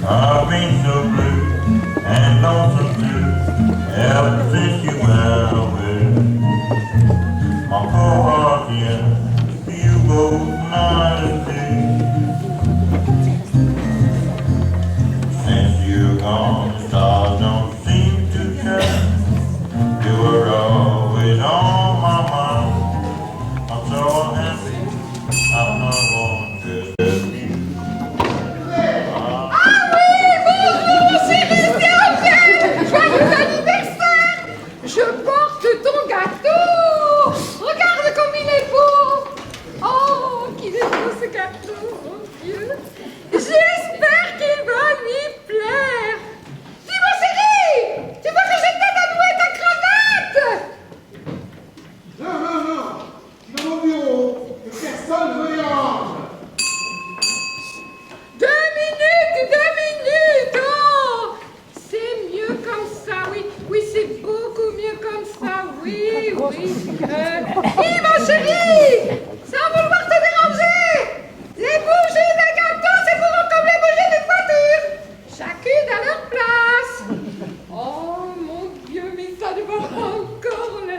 I've been so blue and lonesome too ever since you went away. My poor heart, yeah, you both night and day. Since you're gone, the stars don't seem to shine. You were always on my mind. I'm so unhappy, I'm not going to love you. Je porte ton gâteau. Regarde comme il est beau. Oh, qu'il est beau ce gâteau, mon Dieu. J'espère qu'il va lui plaire. Dis mon chéri, tu veux que je t'aide à nouer ta cravate? Non. Tu vas au bureau et personne ne me dérange. 2 minutes. Oh, c'est mieux comme ça, oui. Oui, c'est beaucoup mieux comme ça, oui. Mon chéri, sans vouloir te déranger, les bougies d'un gâteau, c'est pour comme les bougies d'une voiture, chacune à leur place. Oh, mon Dieu, mais ça ne va pas encore, là.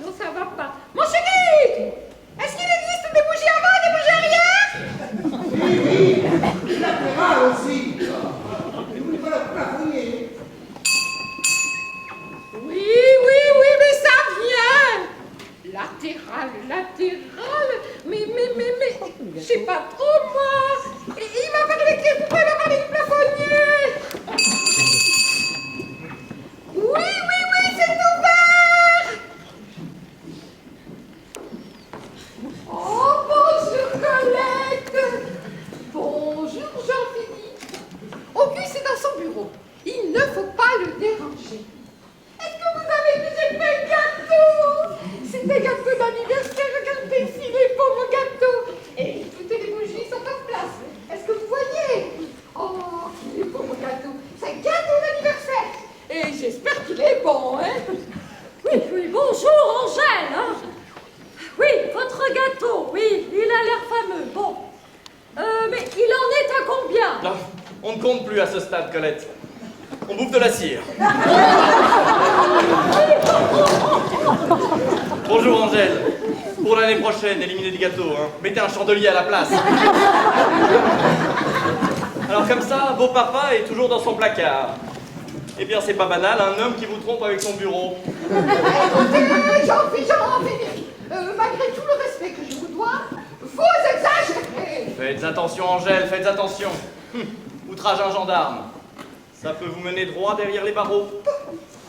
Non, ça va pas. Mon chéri, est-ce qu'il existe des bougies avant et des bougies arrière? Oui, latéral aussi. Et vous ne pouvez pas la plafonner. Oui, mais ça vient. Latéral. Mais, je sais pas trop, moi. Il m'a parlé qu'il pouvait me parler du plafonnier. Oui, c'est ouvert. Oh, bonjour, Colette. Bonjour, Jean-Philippe. Auguste est dans son bureau. Il ne faut pas le déranger. Est-ce que vous avez vu, j'ai fait un gâteau? C'est des gâteaux d'anniversaire, regardez ici les pommes au gâteau. Et toutes les bougies sont en place. Est-ce que vous voyez? Oh, qu'il est beau mon gâteau. C'est un gâteau d'anniversaire. Et j'espère qu'il est bon, hein? Oui, bonjour Angèle, hein? Oui, votre gâteau, oui, il a l'air fameux, bon. Mais il en est à combien? Là, on ne compte plus à ce stade, Colette. On bouffe de la cire. Bonjour Angèle. Pour l'année prochaine, éliminez du gâteau, hein. Mettez un chandelier à la place. Alors comme ça, beau papa est toujours dans son placard. Eh bien, c'est pas banal, un homme qui vous trompe avec son bureau. Écoutez, Jean-Philippe, malgré tout le respect que je vous dois, vous exagérez. Faites attention Angèle, faites attention. Outrage à un gendarme. Ça peut vous mener droit derrière les barreaux.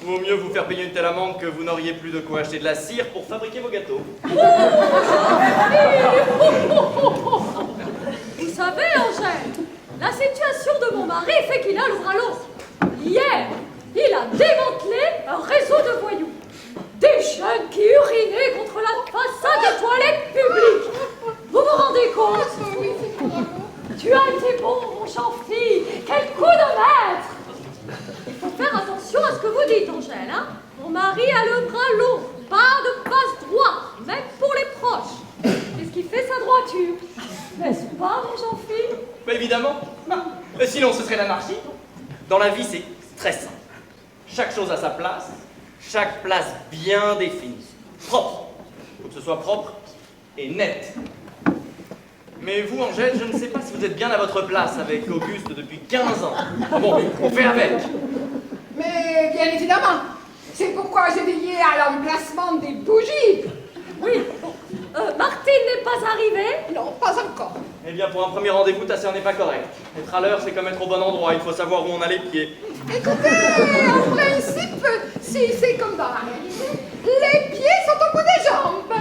Vaut mieux vous faire payer une telle amende que vous n'auriez plus de quoi acheter de la cire pour fabriquer vos gâteaux. Vous savez, Angèle, la situation de mon mari fait qu'il a le bras long. Hier, il a démantelé un réseau de voyous. Des jeunes qui urinaient contre la façade des toilettes publiques. Vous vous rendez compte? Tu as été bon, mon Jean-Philippe. Quel coup de maître! Il faut faire attention à ce que vous dites, Angèle, hein? Mon mari a le bras long, pas de passe droit, même pour les proches. C'est ce qui fait sa droiture. N'est-ce pas, mon Jean-Philippe? Mais évidemment. Mais sinon, ce serait l'anarchie. Dans la vie, c'est très simple. Chaque chose a sa place, chaque place bien définie. Propre. Il faut que ce soit propre et net. Mais vous, Angèle, je ne sais pas si vous êtes bien à votre place avec Auguste depuis 15 ans. Bon, on fait avec. Mais bien évidemment, c'est pourquoi j'ai veillé à l'emplacement des bougies. Oui, bon. Martine n'est pas arrivée? Non, pas encore. Eh bien, pour un premier rendez-vous, ta sœur n'est pas correcte. Être à l'heure, c'est comme être au bon endroit. Il faut savoir où on a les pieds. Écoutez, en principe, si c'est comme dans la réalité, les pieds sont au bout des jambes.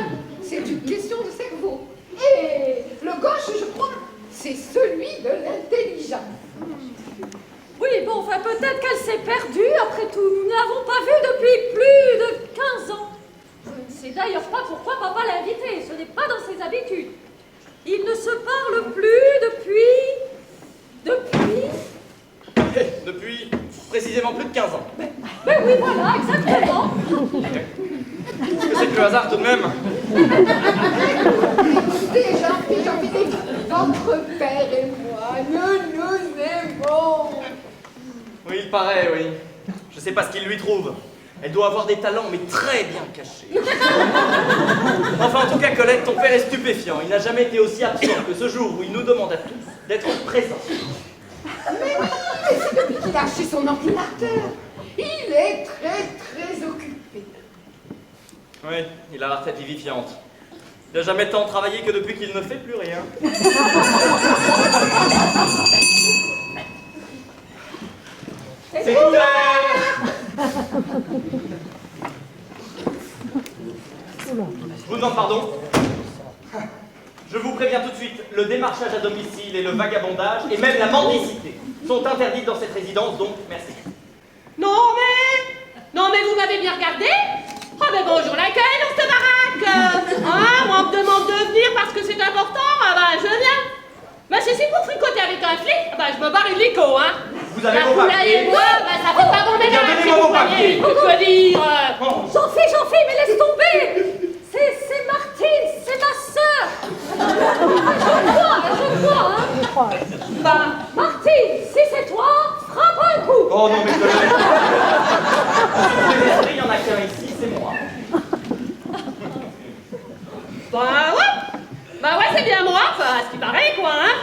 C'est une question de cerveau. Et le gauche, je crois, c'est celui de l'intelligence. Oui, bon, enfin, peut-être qu'elle s'est perdue, après tout. Nous ne l'avons pas vue depuis plus de 15 ans. Je ne sais d'ailleurs pas pourquoi papa l'a invitée. Ce n'est pas dans ses habitudes. Ils ne se parlent plus Depuis précisément plus de 15 ans. Mais oui, voilà, exactement. Est-ce que c'est que le hasard tout de même? Écoutez, Jean-Philippe, votre Votre père et moi, nous nous aimons. Oui, il paraît, oui. Je sais pas ce qu'il lui trouve. Elle doit avoir des talents, mais très bien cachés. Enfin, en tout cas, Colette, ton père est stupéfiant. Il n'a jamais été aussi absent que ce jour où il nous demande à tous d'être présents. Mais oui, mais c'est depuis qu'il a acheté son ordinateur. Il est très occupé. Oui, il a la tête vivifiante. Il n'a jamais tant travaillé que depuis qu'il ne fait plus rien. C'est ouvert! Je vous demande pardon. Je vous préviens tout de suite, le démarchage à domicile et le vagabondage, et même la mendicité, sont interdites dans cette résidence, donc merci. Non mais vous m'avez bien regardé. Ah ben bonjour l'accueil dans cette baraque. On me demande de venir parce que c'est important, ah ben je viens. Mais si c'est pour fricoter avec un flic, ah ben je me barre illico, hein. Vous avez La vos poulaille papiers? et moi, ben ça fait pas bon ménage. Donnez-moi vos papiers. Je veux dire, Jean Phi, mais laisse tomber. C'est Martine, c'est ma sœur. Je crois, hein. bah, Martine, si c'est toi, frappe un coup. Oh non, mais Colette. Il n'y en a qu'un ici, c'est moi. bah ouais c'est bien moi, enfin, à ce qui paraît quoi, hein.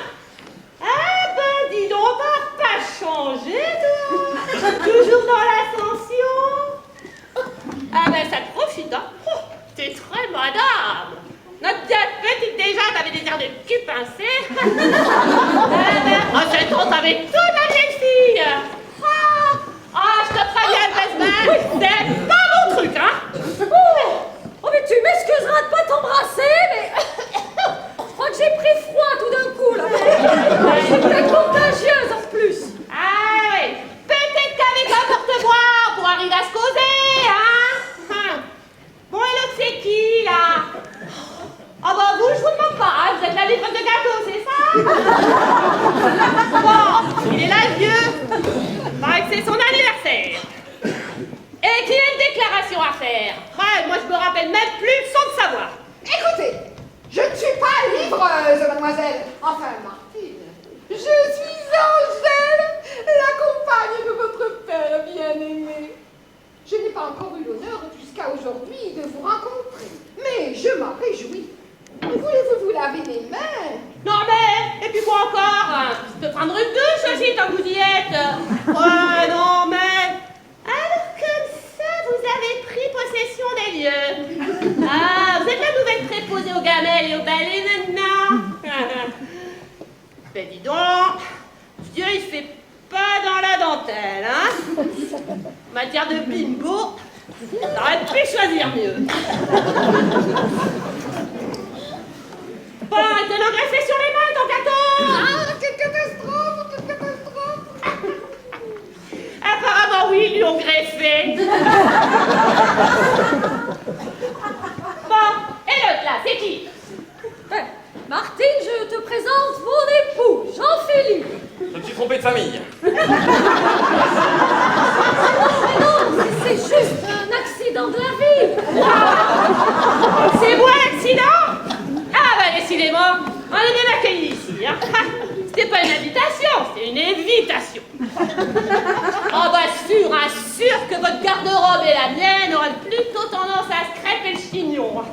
Ah ben dis donc, t'as pas changé toi. Toujours dans l'ascension. Ah ben ça te profite, hein. Oh, t'es très madame. Notre petite déjà, t'avais des airs de cul pincé. Ah ben, c'est ton, t'avais toute la vieille fille. Je te préviens, Besman, c'est pas mon truc, hein. Oh, mais tu m'excuseras de pas t'embrasser, mais je crois que j'ai pris froid tout d'un coup, là. J'étais contagieuse en plus. Ah oui, peut-être qu'avec un porte-voix, on pourra arriver à se causer, hein. Bon, et l'autre, c'est qui, là? Ah bah vous, je vous demande pas, hein, vous êtes la livreuse de gâteau, c'est ça? Bon, il est là, le vieux. Paraît que c'est son anniversaire. Et qu'il a une déclaration à faire. Ouais, moi, je me rappelle même plus sans le savoir. Écoutez, je ne suis pas livreuse, mademoiselle. Enfin, Martine, je suis Angèle, la compagne de votre père bien-aimé. Je n'ai pas encore eu l'honneur jusqu'à aujourd'hui de vous rencontrer, mais je m'en réjouis. Voulez-vous vous laver les mains? Non mais, et puis quoi encore? Je peux prendre une douche aussi tant que vous y êtes. Ouais, non mais... Alors comme ça, vous avez pris possession des lieux. Ah, vous êtes la nouvelle préposée aux gamelles et aux balais maintenant. Ben dis donc, Dieu il fait pas dans la dentelle, hein. En matière de bimbo, t'aurais pu choisir mieux. Bon, arrête de l'engraisser sur les mains, ton gâteau. Ah, quelle catastrophe, quelle catastrophe. Apparemment, oui, ils lui ont greffé. Bon, et l'autre là, c'est qui? Martine, je te présente mon époux, Jean-Philippe. Je me suis trompé de famille. Mais non, c'est juste un accident de la vie. C'est moi l'accident? Ah bah décidément, on est bien accueillis ici, hein. C'était pas une invitation, c'était une invitation. Oh bah sûr que votre garde-robe et la mienne auraient plutôt tendance à se crêper le chignon.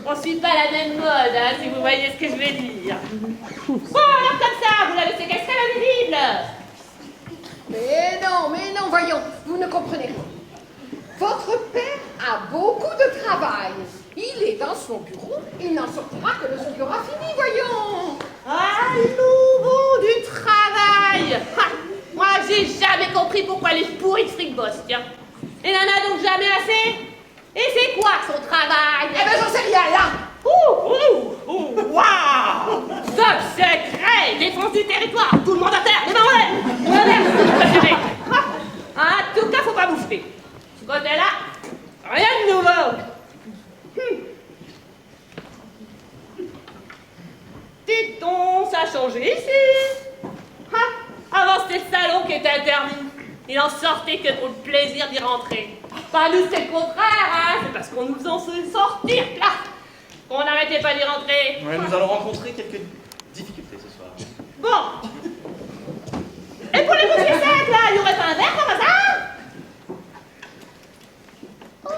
On suit pas la même mode, hein, si vous voyez ce que je veux dire. Bon, alors comme ça, vous l'avez séquestré la visible. Mais non, voyons, vous ne comprenez pas. Votre père a beaucoup de travail. Il est dans son bureau, il n'en sortira que lorsque il aura fini, voyons. Ah, nouveau du travail. Moi, j'ai jamais compris pourquoi les pourris de fric bossent, tiens. Il n'en a donc jamais assez. Et c'est quoi son travail? Eh ben, j'en sais rien, là. Waouh! Top secret! Défense du territoire! Tout le monde à terre! Les mains en l'air! En tout cas, faut pas bouffer. Ce côté-là, rien de nouveau. Dites-donc, ça a changé ici. Avant, c'était le salon qui était interdit. Il en sortait que pour le plaisir d'y rentrer. Pas nous, c'est le contraire, hein. C'est parce qu'on nous en faisait sortir, là, qu'on n'arrêtait pas d'y rentrer. Ouais, nous allons rencontrer quelques difficulté ce soir. Bon. Et pour les bouquets secs, là, il y aurait pas un verre par hasard? Oh,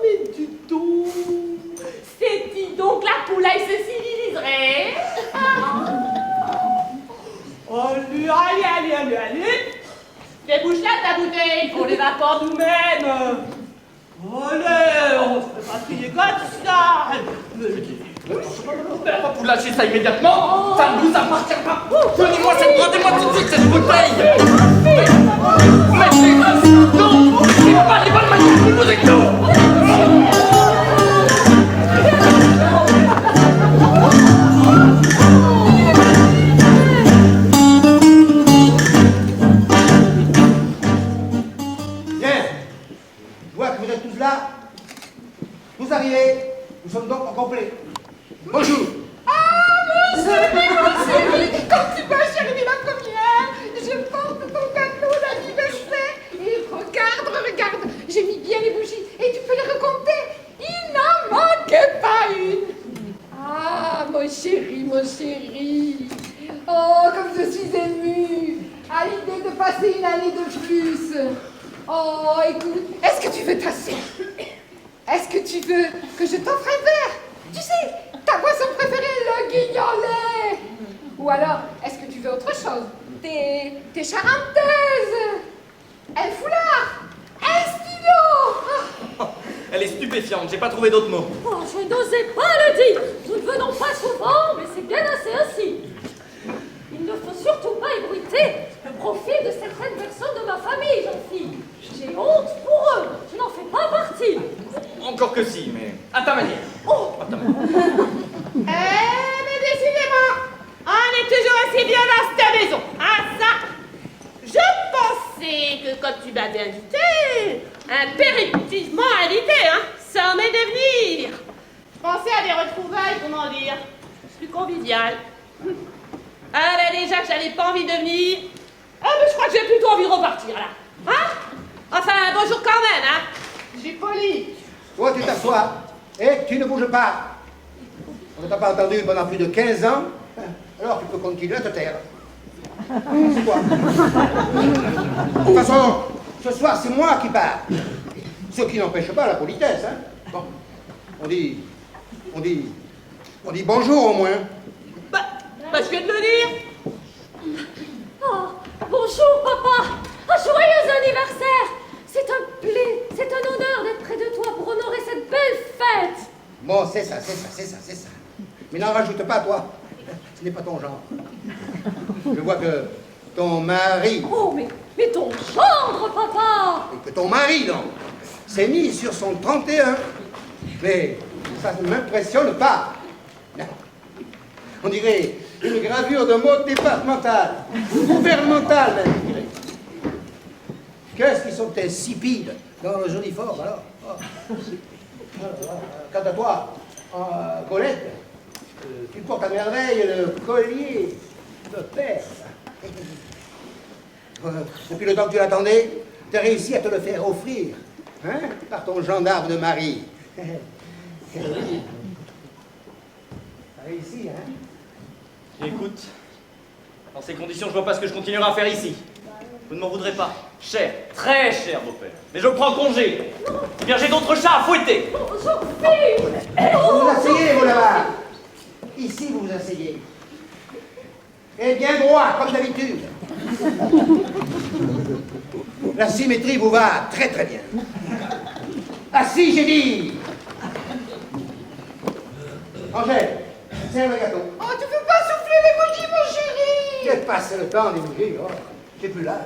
mais du tout. C'est dit donc la poulaille se civiliserait. Allez. Débouche-la ta bouteille, on l'évapore nous-mêmes. Allez, on se fait pas trier comme ça. Vous lâchez ça immédiatement, ça ne vous appartient pas. Donnez-moi tout de suite cette bouteille. Mais non, c'est pas les bonnes manières qui vous écoutent. Vous arrivez, nous sommes donc en complet. Bonjour. Ah, mon chéri, quand tu vas chérie la première, je porte ton gâteau d'anniversaire. Et regarde, j'ai mis bien les bougies. Et tu peux les recompter. Il n'en manque pas une. Ah, mon chéri. Oh, comme je suis émue à l'idée de passer une année de plus. Oh, écoute, est-ce que tu veux t'asseoir? Est-ce que tu veux que je t'offre un verre? Tu sais, ta boisson préférée, le guignolet. Ou alors, est-ce que tu veux autre chose? T'es charentaises, un foulard, un stylo. Elle est stupéfiante, j'ai pas trouvé d'autres mots. Oh, je n'osais pas le dire. Nous ne venons pas souvent, mais c'est bien assez ainsi. Il ne faut surtout pas ébruiter le profil de certaines personnes de ma famille, jeune fille. J'ai honte pour eux. Je n'en fais pas partie. Encore que si, mais à ta manière. Oh, À ta manière. Mais décidément, on est toujours assez bien dans cette maison. Ah ça, je pensais que comme tu m'avais invité, impérativement invité, sans mes devenir. Je pensais à des retrouvailles, comment dire, plus conviviales. Ah ben déjà que j'avais pas envie de venir. Ah mais je crois que j'ai plutôt envie de repartir là. Enfin, bonjour quand même, J'ai poli. Toi, tu t'assois et tu ne bouges pas. On ne t'a pas entendu pendant plus de 15 ans, alors tu peux continuer à te taire. C'est quoi? De toute façon, ce soir, c'est moi qui pars. Ce qui n'empêche pas la politesse, Bon, on dit bonjour au moins. Bah, je viens de le dire. oh, bonjour, papa. Un joyeux anniversaire. C'est un honneur d'être près de toi pour honorer cette belle fête. Bon, c'est ça. Mais n'en rajoute pas, toi. Ce n'est pas ton genre. Je vois que ton mari... Oh, mais ton gendre, papa. Et que ton mari, donc, s'est mis sur son 31. Mais ça ne m'impressionne pas. Non. On dirait une gravure de mode départementale, gouvernementale même, je dirais. Qu'est-ce qu'ils sont insipides dans nos uniformes, alors? Quant à toi, Colette, tu portes à merveille le collier de perles. Depuis le temps que tu l'attendais, tu as réussi à te le faire offrir, par ton gendarme de mari. Tu as réussi, Écoute, dans ces conditions, je vois pas ce que je continuerai à faire ici. Vous ne m'en voudrez pas. Cher, très cher, beau-père. Mais je prends congé. Eh bien, j'ai d'autres chats à fouetter. Oh, Jean-Philippe. Vous vous asseyez, vous là-bas. Ici, vous vous asseyez. Et bien droit, comme d'habitude. La symétrie vous va très très bien. Assis, j'ai dit. Angèle, serre le gâteau. Oh, tu peux pas souffler les bougies, mon chéri. J'ai passé le temps des bougies, j'ai plus là.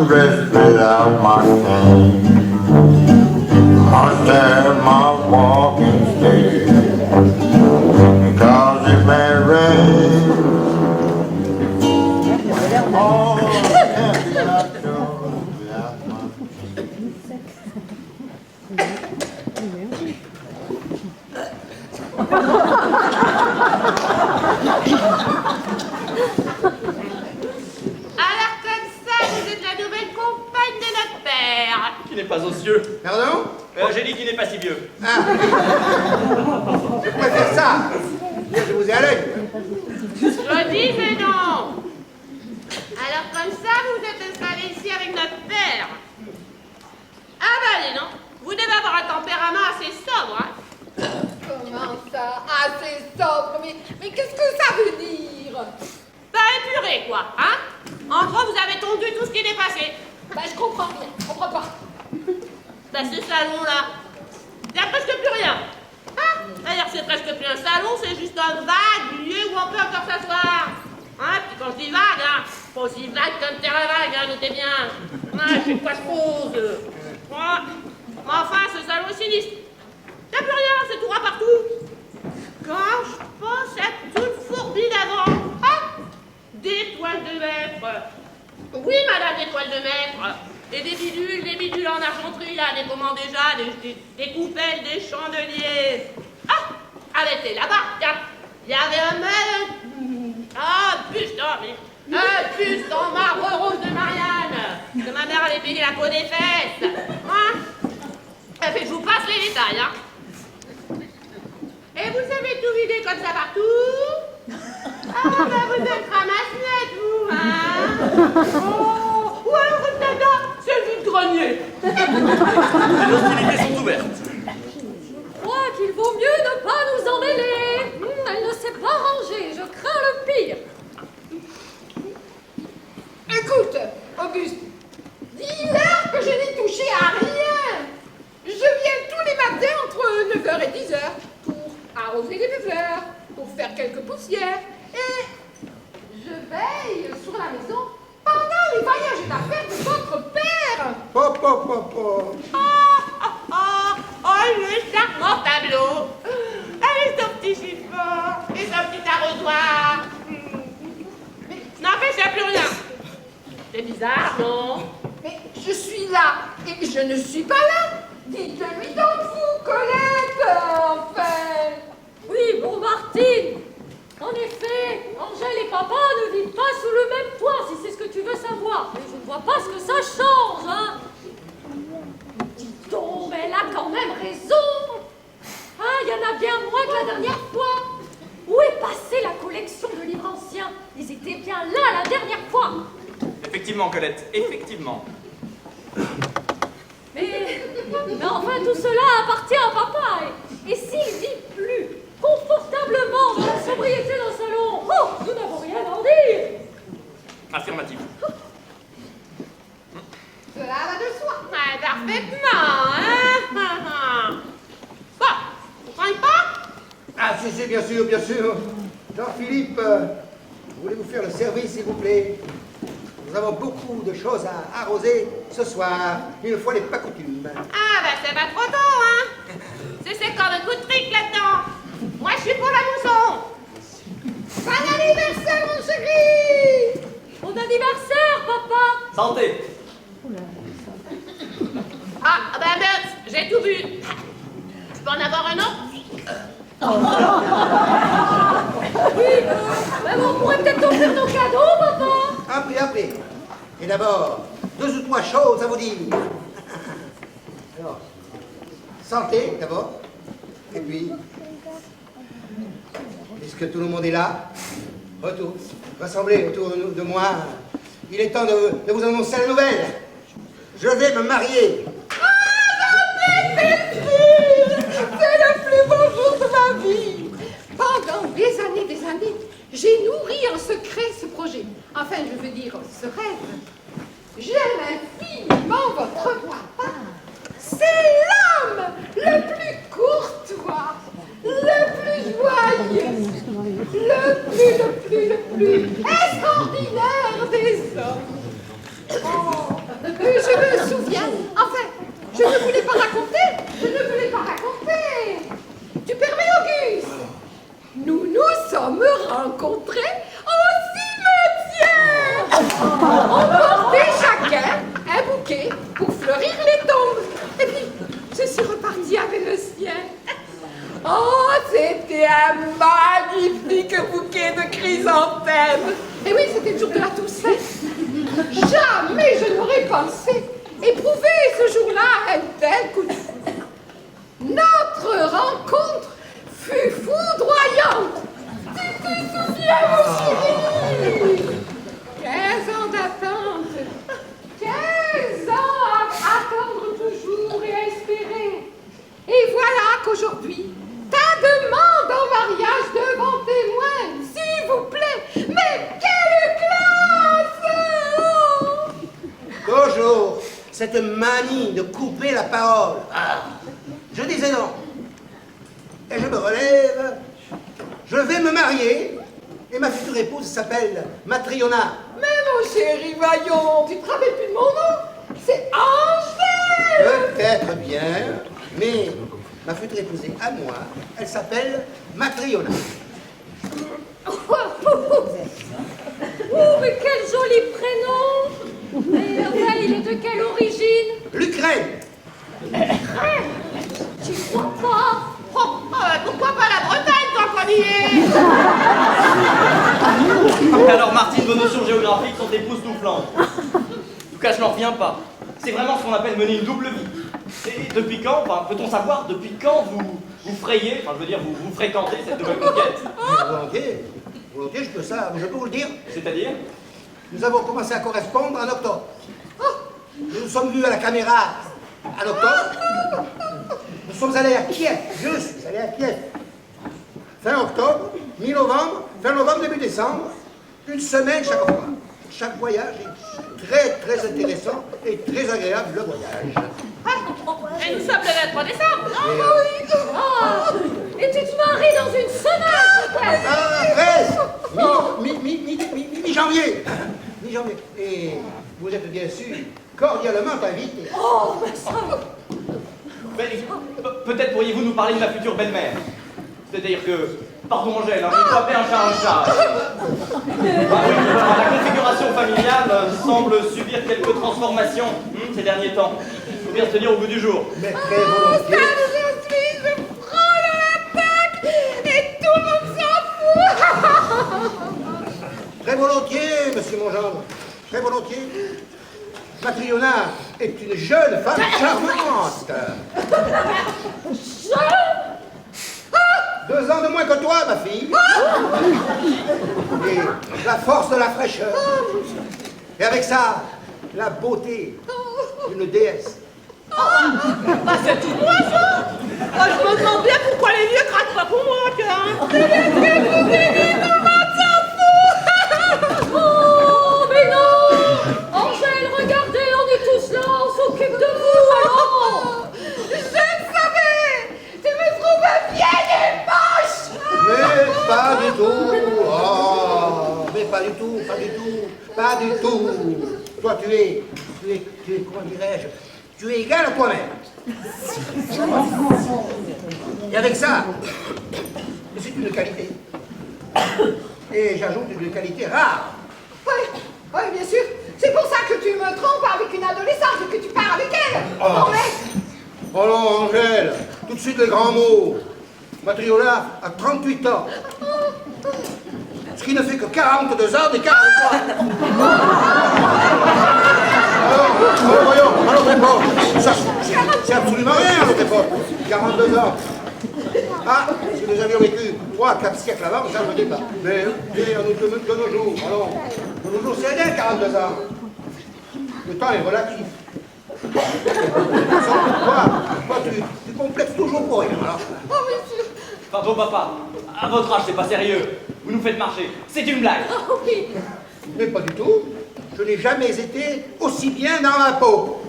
dressed without my cane. Must have my walking stick, 'cause it may rain. Oh, can't be outdoors without my Alors comme ça, vous êtes la nouvelle compagne de notre père. Qui n'est pas aux cieux. Pardon? J'ai dit qu'il n'est pas si vieux. Ah. Je préfère ça. Je vous ai à l'œil. Je disais non. Alors comme ça, vous êtes installé ici avec notre père. Ah bah allez, non. Vous devez avoir un tempérament assez sobre, hein. Comment ça? Assez sobre, mais qu'est-ce que ça veut dire? Pas épuré, quoi, hein. En gros, vous avez tondu tout ce qui est dépassé. Bah, je comprends rien, je comprends pas. Bah ce salon-là, il n'y a presque plus rien. Hein? D'ailleurs, c'est presque plus un salon, c'est juste un vague lieu où on peut encore s'asseoir. Hein? Puis quand je dis vague, hein, pas aussi vague comme terre vague, hein, notez bien. Hein, je sais quoi je pose. Ouais. Mais enfin, ce salon est sinistre. Il n'y a plus rien, c'est tout ras partout. Quand je pense à toute fourbie d'avant, hein? Des toiles de maître. Oui, madame, des toiles de maître. Et des bidules en argenterie, là, des comment déjà, des coupelles, des chandeliers. Ah, avec les là-bas, tiens, il y avait un buste, oh, mais un buste en marbre rose de Marianne, que ma mère avait payé la peau des fesses. Hein? Ça fait que je vous passe les détails, hein. Et vous savez tout vider comme ça partout? Ah, ben vous êtes ramasse-net, vous, hein? Oh, ou alors, dada, c'est le vide-grenier. Les hostilités sont ouvertes. Je crois qu'il vaut mieux ne pas nous emmêler. Elle ne s'est pas rangée, je crains le pire. Écoute, Auguste, dis-leur que je n'ai touché à rien. Je viens tous les matins entre 9h et 10h pour arroser les fleurs, pour faire quelques poussières et je veille sur la maison pendant les voyages d'affaires de votre père. Pop, pop, pop, pop. Oh, le charmant tableau. Avec son petit chiffon et son petit arrosoir. Non, mais il n'y a plus rien. C'est bizarre, non? Mais je suis là et je ne suis pas là. Dites-le-lui donc vous, Colette, enfin. Oui, bon, Martine. En effet, Angèle et papa ne vivent pas sous le même toit, si c'est ce que tu veux savoir. Mais je ne vois pas ce que ça change, hein. Dis donc, mais elle a quand même raison. Ah, il y en a bien moins que la dernière fois. Où est passée la collection de livres anciens? Ils étaient bien là la dernière fois. Effectivement, Colette, effectivement. Mais enfin, tout cela appartient à papa. Et s'il vit plus confortablement dans la sobriété d'un salon, oh, nous n'avons rien à en dire. Affirmatif. Cela va de soi. Ouais, parfaitement, hein? Bon, vous croyez pas? Ah, si, si, bien sûr, bien sûr. Jean-Philippe, voulez-vous faire le service, s'il vous plaît? Nous avons beaucoup de choses à arroser ce soir, une fois n'est pas coutume. Ah, ben c'est pas trop tôt, hein? C'est comme un coup de fric là-dedans. Moi, je suis pour la mousson. Bon anniversaire, mon chéri. Bon anniversaire, papa. Santé. Ah, ben mince, j'ai tout bu. Je peux en avoir un autre? Oui, mais on pourrait peut-être offrir nos cadeaux, papa. Après, après. Et d'abord, 2 ou 3 choses à vous dire. Alors, santé, d'abord. Et puis, puisque tout le monde est là, rassemblez autour de moi. Il est temps de vous annoncer la nouvelle. Je vais me marier. C'est le plus beau jour de ma vie. Pendant des années, j'ai nourri en secret ce projet. Enfin, je veux dire, ce rêve. J'aime infiniment votre papa. C'est l'homme le plus courtois, le plus joyeux, le plus extraordinaire des hommes. Oh, On portait chacun un bouquet pour fleurir les tombes. Et puis, je suis repartie avec le sien. Oh, c'était un magnifique bouquet de chrysanthèmes. Et oui, c'était le jour de la Toussaint. Jamais je n'aurais pensé éprouver ce jour-là un tel coup de foudre. Notre rencontre fut foudroyante. Tu te souviens, mon chéri? 15 ans d'attente. 15 ans à attendre toujours et à espérer. Et voilà qu'aujourd'hui, ta demande en mariage devant témoin, s'il vous plaît. Mais quelle classe! Toujours cette manie de couper la parole. Je disais non. Et je me relève. Je vais me marier. Et ma future épouse s'appelle Matriona. Mais mon chéri, voyons, tu te rappelles plus de mon nom? C'est Angèle! Peut-être bien, mais ma future épouse est à moi. Elle s'appelle Matriona. Oh, mais quel joli prénom! Mais enfin, il est de quelle origine? L'Ukraine. Tu crois pas? Pourquoi pas la Bretagne tant qu'on y est? Alors Martine, vos notions géographiques sont époustouflantes. En tout cas, je n'en reviens pas. C'est vraiment ce qu'on appelle mener une double vie. Et depuis quand, enfin, peut-on savoir depuis quand vous frayez, enfin je veux dire, vous fréquentez cette nouvelle conquête? Volontiers. Volontiers, je peux vous le dire. C'est-à-dire? Nous avons commencé à correspondre en octobre. Nous nous sommes vus à la caméra en octobre. Nous sommes allés à Kiev. Je suis allé à Kiev. Fin octobre, mi-novembre, fin novembre, début décembre. Une semaine chaque fois. Chaque voyage est très, très intéressant et très agréable, le voyage. Et nous sommes le 23 décembre. Ah, et tu te maries dans une semaine, peut-être? Ah, 13 mi-janvier. Mi-janvier. Et vous êtes bien sûr cordialement invités. Oh, mais ça... Peut-être pourriez-vous nous parler de la future belle-mère. C'est-à-dire que, pardon Angèle, il faut appeler un chat un chat. La configuration familiale semble subir quelques transformations ces derniers temps. Il faut bien se tenir au bout du jour. Mais très volontiers. Je prends l'attaque et tout le monde s'en fout. Très volontiers, monsieur mon gendre. Très volontiers. Matriona est une jeune femme charmante. 2 ans de moins que toi, ma fille. Et la force de la fraîcheur. Et avec ça, la beauté d'une déesse. Bah c'est tout moi ça. Je me demande bien pourquoi les vieux craquent pas pour moi, Oh, mais non! Angèle, regardez, on est tous là, on s'occupe de vous, alors! Je le savais. Tu me trouves vieille et moche. Mais pas du tout. Oh, mais pas du tout, pas du tout, pas du tout. Toi, tu es, comment dirais-je, tu es égal à toi-même. Et avec ça, c'est une qualité. Et j'ajoute une qualité rare. Oui, bien sûr. C'est pour ça que tu me trompes avec une adolescente et que tu pars avec elle. Oh. Mon mec. Oh non, Angèle, tout de suite les grands mots. Matriola a 38 ans. Ce qui ne fait que 42 ans des 43. Alors voyons, à notre époque, ça, c'est absolument rien à notre époque. 42 ans. Ah, si nous avions vécu 3, 4 siècles avant, ça je ne dis pas. Mais de nos jours, allons, de nos jours, c'est rien 42 ans. Le temps est relatif. Toi, tu complexes toujours pour rien. Alors. Oh, monsieur. Enfin bon papa, à votre âge c'est pas sérieux. Vous nous faites marcher. C'est une blague. Oh oui! Mais pas du tout. Je n'ai jamais été aussi bien dans ma peau.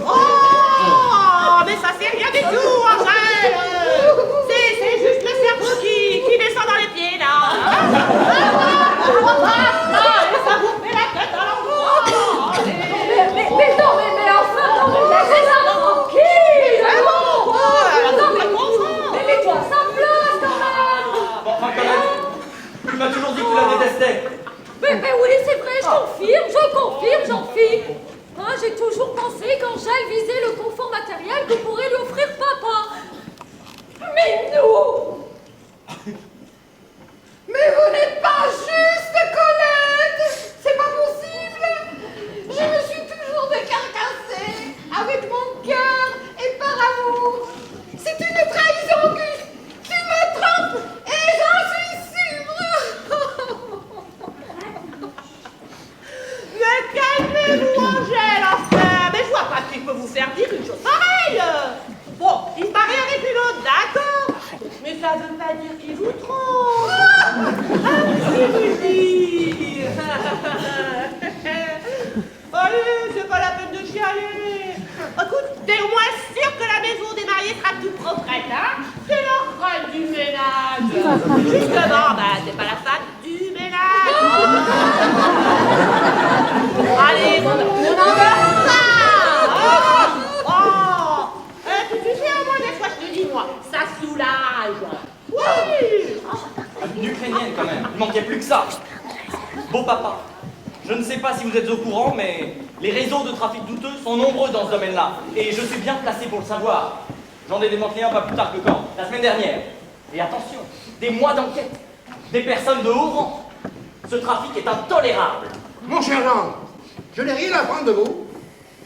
Oh, mais ça c'est rien du tout, Angèle. C'est juste le cerveau qui descend dans les pieds, là. Et ça vous fait la tête à l'endroit. Mais non, mais enfin, non, mais laissez-la tranquille! Non, mais mets-toi à sa place, quand même! Bon, enfin m'as toujours dit que tu la détestais. Mais oui, c'est vrai, je confirme, Jean-Philippe. Hein, j'ai toujours pensé qu'Angèle visait le confort matériel que pourrait lui offrir papa. Mais nous! Mais vous n'êtes pas juste, Colette! C'est pas possible! Je me suis toujours décarcassée avec mon cœur et par amour. C'est une trahison, Auguste! Tu me trompes et j'en suis sûre! Mais calmez-vous, Angèle, enfin. Mais je vois pas qui peut vous faire dire une chose pareille. Bon, il se marie avec une autre, d'accord. Mais ça veut pas dire qu'il vous trompe. Si vous dire. Allez, c'est pas la peine de chialer. Écoute, t'es au moins sûr que la maison des mariés sera toute proprette, hein? C'est la reine du ménage. Justement, c'est pas la femme du ménage. Allez, on en va ça. Tu sais, au moins des fois, je te dis, moi, ça soulage. Oui. Une Ukrainienne quand même, il manquait plus que ça. Beau papa, je ne sais pas si vous êtes au courant, mais les réseaux de trafic douteux sont nombreux dans ce domaine-là. Et je suis bien placé pour le savoir. J'en ai démantelé un pas plus tard que quand? La semaine dernière. Et attention, des mois d'enquête, des personnes de haut rang. Ce trafic est intolérable. Mon cher Jean, je n'ai rien à apprendre de vous.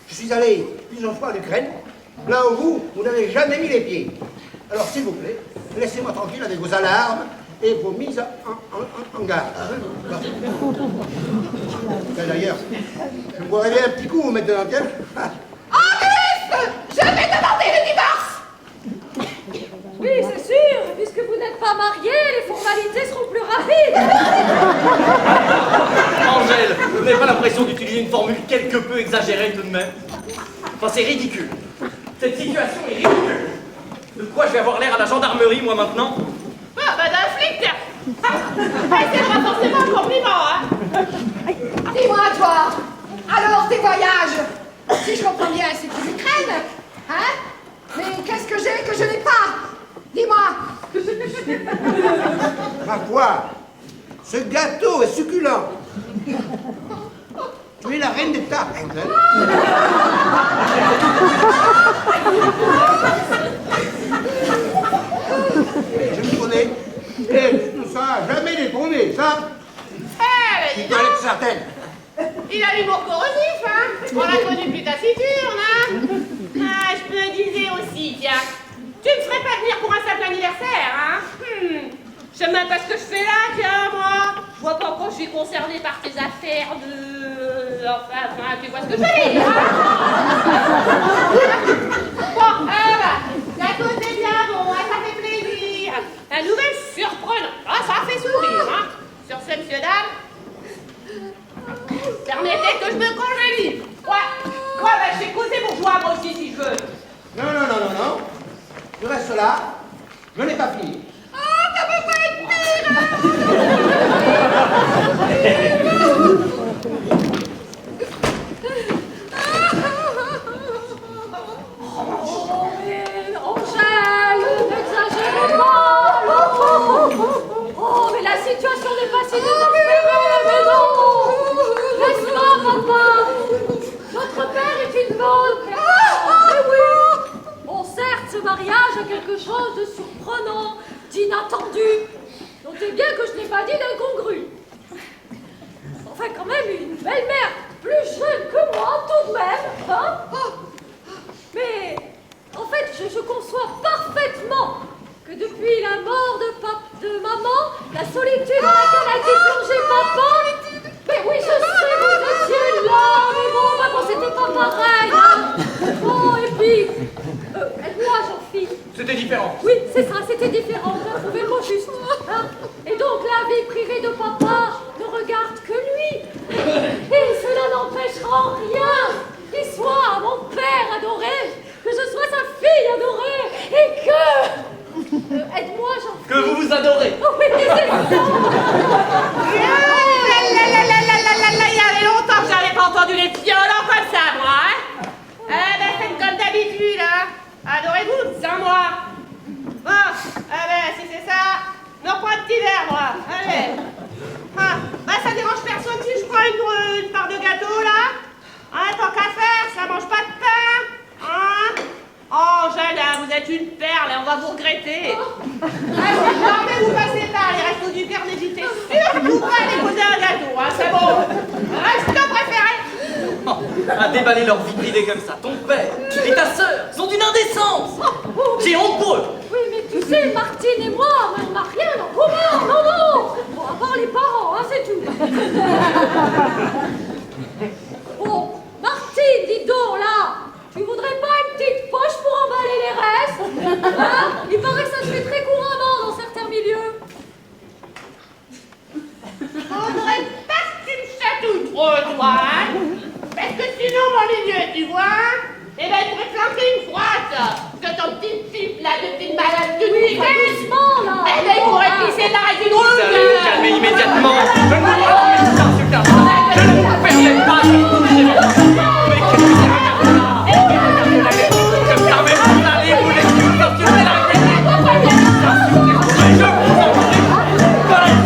Je suis allé plusieurs fois en Ukraine, là où vous n'avez jamais mis les pieds. Alors, s'il vous plaît, laissez-moi tranquille avec vos alarmes et vos mises en garde. D'ailleurs, je boirais bien un petit coup maintenant, tiens. Auguste! Je vais demander le divorce! Oui, c'est sûr, puisque vous n'êtes pas mariés, les formalités seront plus rapides. Angèle, vous n'avez pas l'impression d'utiliser une formule quelque peu exagérée tout de même? Enfin, c'est ridicule. Cette situation est ridicule. De quoi je vais avoir l'air à la gendarmerie, moi, maintenant? D'un flic, tiens. C'est pas forcément un compliment, hein. Dis-moi, toi, alors tes voyages, si je comprends bien, c'est pour l'Ukraine, hein? Mais qu'est-ce que j'ai que je n'ai pas? Dis-moi. Ma foi, ce gâteau est succulent. Tu es la reine des tartes, Angèle. Je me connais. Et tout ça, jamais détourné, ça. Eh, Tu dis dois donc, être certaine. il a l'humour corrosif, hein. On l'a connu plus taciturne, hein. Ah, je me disais aussi, tiens, tu me ferais pas venir pour un simple anniversaire, hein. Je sais même pas ce que je fais là, tiens, moi. Je vois pas quand je suis concernée par tes affaires de... Enfin, tu vois ce que je veux dire, hein. Bon, la cause est bien bon, hein, ça fait plaisir. La nouvelle surprenante, ah, ça fait sourire, hein. Sur ce, monsieur, dame, permettez que je me congélie. Ouais, je sais causer bourgeois, moi aussi, si je veux. Non. Je reste là. Je n'ai pas fini. Ça peut pas être pire! Oh, mais Angèle, n'exagérez pas. Oh, mais la situation n'est pas si désespérée, mais non. N'est-ce pas, papa? Notre père est une bonne personne. Mais oui. Bon, certes, ce mariage a quelque chose de surprenant, d'inattendu. Notez bien que je n'ai pas dit d'incongru. Enfin, quand même, une belle-mère plus jeune que moi, tout de même, hein? Mais, en fait, je conçois parfaitement que depuis la mort de maman, la solitude dans laquelle a été plongé papa... Mais oui, je sais, vous étiez là, mais bon, c'était pas pareil, hein? Bon, et puis... aide-moi, Jean-Philippe. C'était différent. Oui, c'est ça, c'était différent, on a trouvé le mot juste. Hein? Et donc la vie privée de papa ne regarde que lui. Et cela n'empêchera en rien qu'il soit mon père adoré, que je sois sa fille adorée, et que... aide-moi, Jean-Philippe. Que vous vous adorez. Oh, oui, c'est ça. Il y avait longtemps que j'avais pas entendu les violents comme ça, moi, hein. Faites comme d'habitude, hein. Adorez-vous, sans moi. Bon, si c'est ça, non pas de petit verre, moi. Allez. à déballer leur vie privée comme ça. Ton père et ta sœur sont d'une indécence. J'ai honte pour eux. Oui, mais tu sais, Martine et moi, on n'a rien en commun, non, non. Bon, à part les parents, hein, c'est tout. Bon, Martine, dis donc, là, tu voudrais pas une petite poche pour emballer les restes, hein? Il paraît que ça se fait très couramment dans certains milieux. Faudrait pas que tu me chatouilles trop, toi, hein? Parce que sinon, mon milieu, tu vois, eh ben, je pourrais flanquer une frotte. Que ton petit type, là, de petite malade de nuit, Doucement, là. eh ben, il pourrait pisser dans la Vous allez vous calmer immédiatement. Je ne vous Je ne vous permets pas de vous dire. Mais qu'est-ce que c'est que ça? Mais vous allez vous laisser vous sortir de la gueule. Mais je vous en prie. Voilà une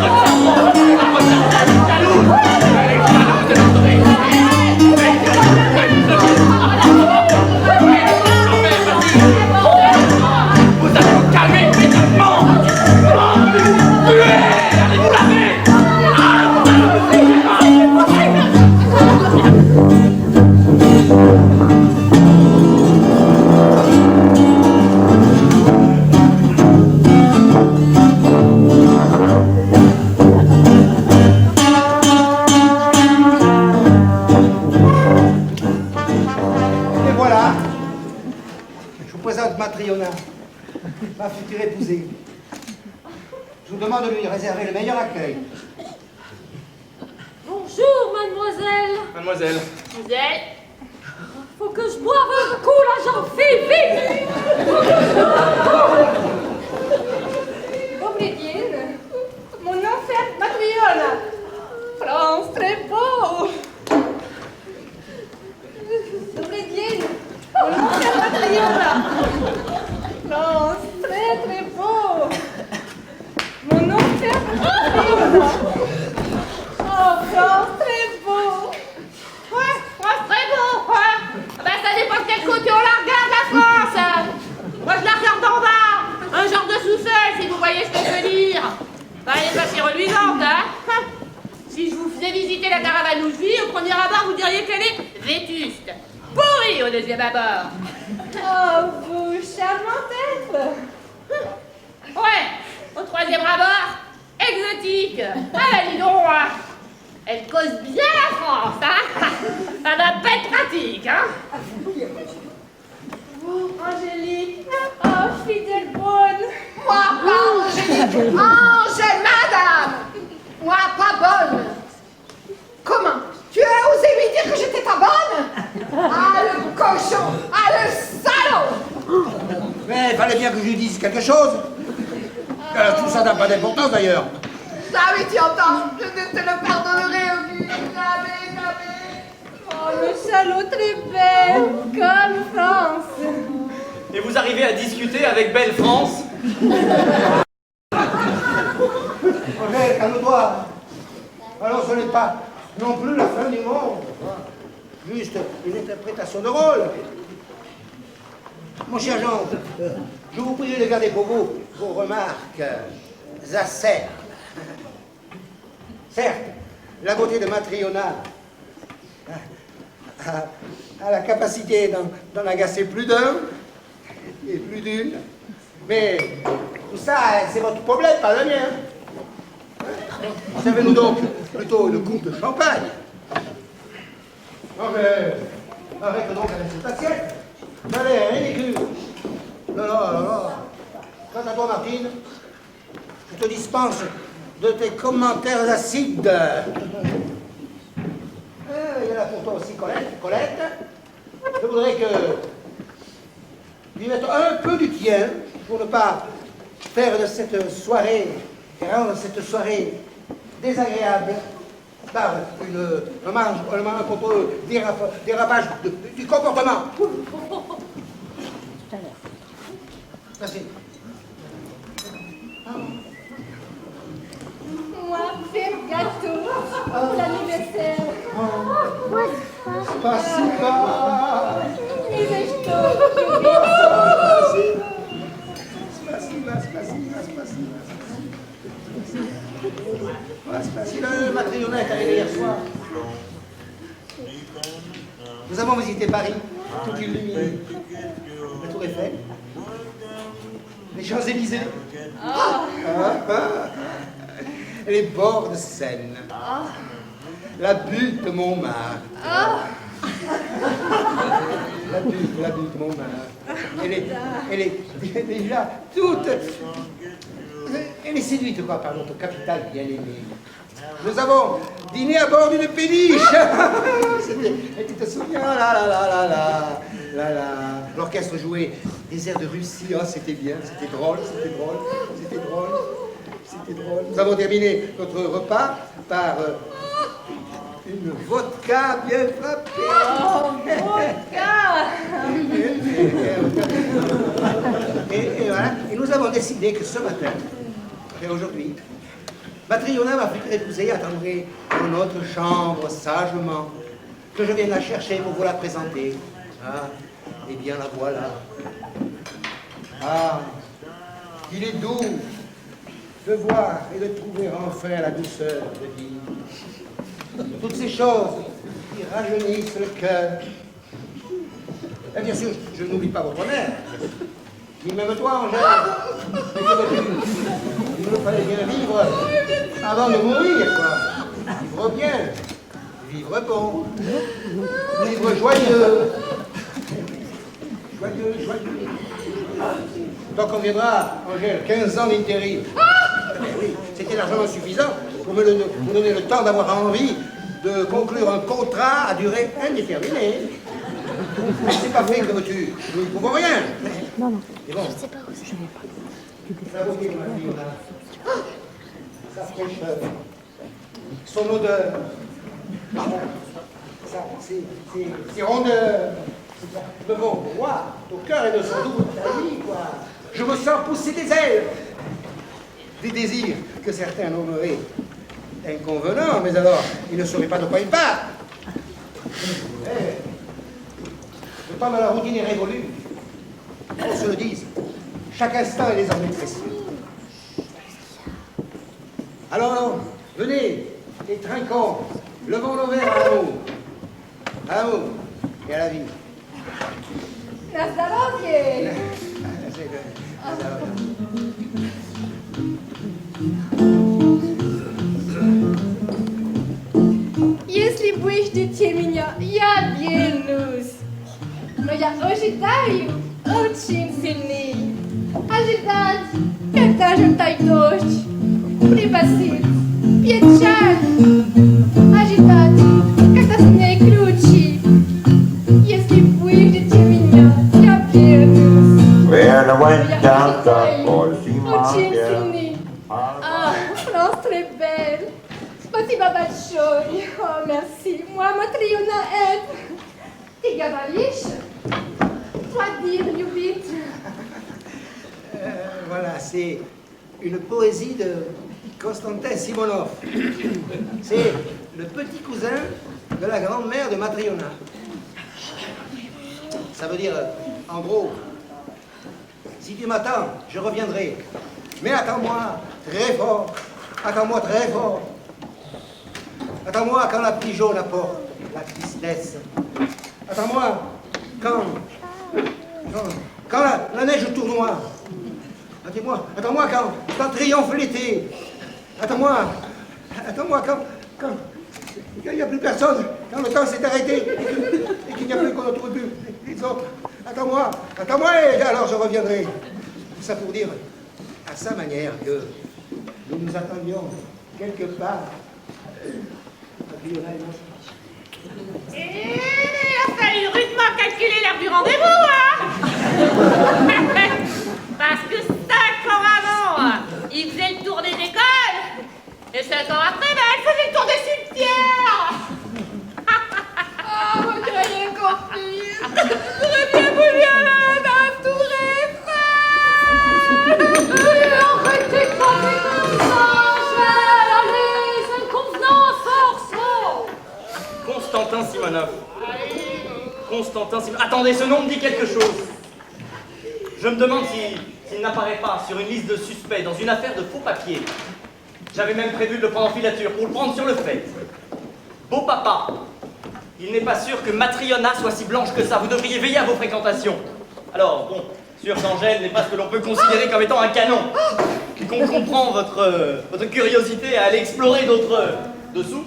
vous allez vous calmer immédiatement. Allez vous laver. Et voilà, je vous présente Matriona, ma future épousée. Je vous demande de lui réserver le meilleur accueil. Bonjour, mademoiselle. Mademoiselle. Vous êtes? Faut que je boive un coup, là, j'en file, vite. Obrigada. Mon nom c'est Matriona. France, très beau. Obrigada. Mon nom c'est Matriona. France, très très beau. Mon nom c'est Matriona. Oh, France, très beau. Ouais, très beau, ouais. Ben, ça dépend de quel côté on la regarde, la France. Moi, je la regarde d'en bas. Un genre de sous-sol, si vous voyez ce que je veux dire. Ben, elle est pas si reluisante, hein. Si je vous faisais visiter la caravane où je vis, au premier abord, vous diriez qu'elle est vétuste. Pourrie au deuxième abord. Oh, vous, charmante être. Ouais, au troisième abord, exotique. Ah, bah, dis donc, elle cause bien la France, hein. Ça doit pas être pratique, hein. Vous, Angélique. Oh, fidèle bonne. Moi, pas Angélique. Angèle, madame. Moi, pas bonne. Comment? Tu as osé lui dire que j'étais pas bonne? Ah, le cochon. Ah, le salaud. Mais il fallait bien que je lui dise quelque chose. Tout ça n'a pas d'importance d'ailleurs. Ah oui, tu entends. Je ne te le pardonnerai aucune. Jamais, jamais. Oh, le salaud très belle, comme France. Et vous arrivez à discuter avec Belle France? Angèle, calme-toi. Alors ce n'est pas non plus la fin du monde. Juste une interprétation de rôle. Mon cher Jean, je vous prie de garder pour vous vos remarques acerbes. Certes, la beauté de Matriona a la capacité d'en agacer plus d'un et plus d'une. Mais tout ça, c'est votre problème, pas le mien. Servez-nous donc plutôt une coupe de champagne. Non mais, arrête donc avec cette assiette. Allez, ridicule. Non, non, non, non. Quant à toi, Martine, je te dispense de tes commentaires acides. Il y en a pour toi aussi, Colette. Je voudrais que tu y mettes un peu du tien pour ne pas faire de cette soirée, et rendre cette soirée désagréable par un contrôle dérapage du comportement. Merci. Moi, faire gâteau pour l'anniversaire. Spasiba. Et resto. Spasiba. Matriona est arrivée hier soir. Nous avons visité Paris, tout illuminé. La Tour Eiffel, les Champs-Élysées, les bords de Seine, la butte de Montmartre. La butte de Montmartre. Elle est déjà toute... Elle est séduite, quoi, par notre capitale bien-aimée. Nous avons dîné à bord d'une péniche. Et tu te souviens, l'orchestre jouait des airs de Russie. Oh, c'était bien, c'était drôle. Nous avons terminé notre repas par une vodka bien frappée. Oh, vodka! Et voilà. Et nous avons décidé que ce matin, et aujourd'hui, Matriona, ma future épousée, attendrait dans notre chambre sagement que je vienne la chercher pour vous la présenter. Ah, eh bien la voilà. Ah, il est doux de voir et de trouver enfin la douceur de vivre. Toutes ces choses qui rajeunissent le cœur. Et bien sûr, je n'oublie pas votre mère. Ni même toi, Angèle. Mais que veux-tu? Il me fallait bien vivre avant de mourir, quoi. Vivre bien, vivre bon, vivre joyeux. Joyeux. Donc on viendra, Angèle, 15 ans d'intérim. Oui, c'était largement suffisant pour me donner le temps d'avoir envie de conclure un contrat à durée indéterminée. Mais c'est pas fait, que veux-tu? Nous ne pouvons rien. Non. Et bon. Je sais pas où c'est. Ça vous dit, ma fille, là. Sa fraîcheur, son odeur, ses rondeurs, me vont droit au cœur et de son doux vie, quoi. Je me sens pousser des ailes, des désirs que certains nommeraient inconvenants, mais alors, ils ne sauraient pas de quoi ils parlent. Le temps de la routine est révolu. On se le dise, chaque instant est désormais précieux. Alors, venez, et trinquons, levons nos verres à l'amour et à la vie. Na zdrowie! Если будешь детей меня, я вернусь. Но я ожидаю очень сильный. Ожидать, когда же тает дождь, припасит печаль. Ожидать, когда снег кручи. Если будешь детей меня, я вернусь. When I went Я down the ожидаю Bolshima очень Hill, сильный. France très belle. Спасибо большое. Oh, merci. Moi, Matriona Ed. Ты говоришь? Toi dire, любить. Voilà, c'est une poésie de Konstantin Simonov. C'est le petit cousin de la grand-mère de Matriona. Ça veut dire, en gros, si tu m'attends, je reviendrai. Mais attends-moi très fort. Attends-moi très fort. Attends-moi quand la pluie jaune apporte la tristesse. Attends-moi quand la neige tournoie. Attends-moi quand triomphe l'été. Attends-moi quand il n'y a plus personne, quand le temps s'est arrêté et qu'il n'y a plus qu'on ne trouve plus les autres. Attends-moi et alors je reviendrai. Tout ça pour dire à sa manière que nous nous attendions quelque part. Et il a fallu rudement calculer l'heure du rendez-vous, hein. Parce que 5 ans avant, il faisait le tour des écoles. Et 5 ans après, ben, elle faisait le tour des cimetières. Ah, vous croyez compris. J'aurais bien voulu aller dans la tour Eiffel. Arrêtez de parler comme ça, Angèle. Allez, c'est une convenance, force. Constantin Simonov. Attendez, ce nom me dit quelque chose. Je me demande s'il n'apparaît pas sur une liste de suspects dans une affaire de faux papiers. J'avais même prévu de le prendre en filature pour le prendre sur le fait. Beau papa. il n'est pas sûr que Matriona soit si blanche que ça. Vous devriez veiller à vos fréquentations. Alors, bon, sûr qu'Angèle n'est pas ce que l'on peut considérer comme étant un canon. Qu'on comprend votre curiosité à aller explorer d'autres dessous.